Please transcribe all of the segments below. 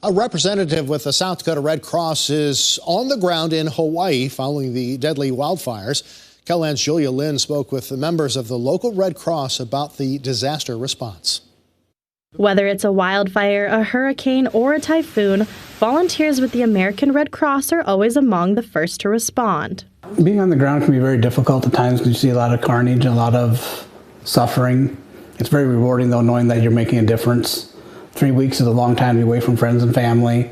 A representative with the South Dakota Red Cross is on the ground in Hawaii following the deadly wildfires. KELOLAND's Julia Lynn spoke with the members of the local Red Cross about the disaster response. Whether it's a wildfire, a hurricane, or a typhoon, volunteers with the American Red Cross are always among the first to respond. Being on the ground can be very difficult at times because you see a lot of carnage and a lot of suffering. It's very rewarding, though, knowing that you're making a difference. 3 weeks is a long time to be away from friends and family,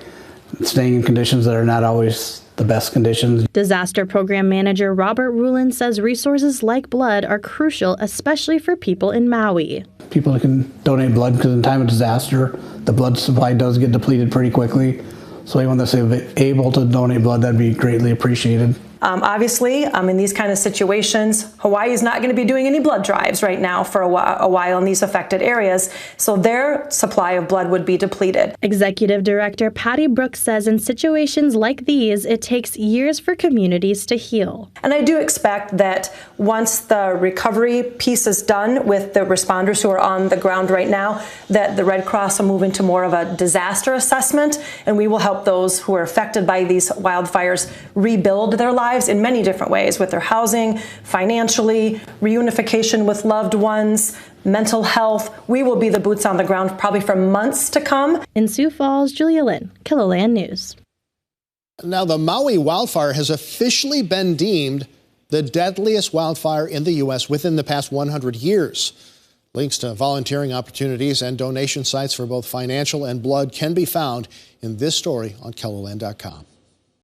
staying in conditions that are not always the best conditions. Disaster Program Manager Robert Rulin says resources like blood are crucial, especially for people in Maui. People can donate blood because in time of disaster, the blood supply does get depleted pretty quickly. So anyone that's able to donate blood, that'd be greatly appreciated. Obviously, in these kind of situations, Hawaii is not going to be doing any blood drives right now for a while in these affected areas, so their supply of blood would be depleted. Executive Director Patty Brooks says in situations like these, it takes years for communities to heal. And I do expect that once the recovery piece is done with the responders who are on the ground right now, that the Red Cross will move into more of a disaster assessment, and we will help those who are affected by these wildfires rebuild their lives in many different ways, with their housing, financially, reunification with loved ones, mental health. We will be the boots on the ground probably for months to come. In Sioux Falls, Julia Lynn, KELOLAND News. Now, the Maui wildfire has officially been deemed the deadliest wildfire in the U.S. within the past 100 years. Links to volunteering opportunities and donation sites for both financial and blood can be found in this story on KELOLAND.com.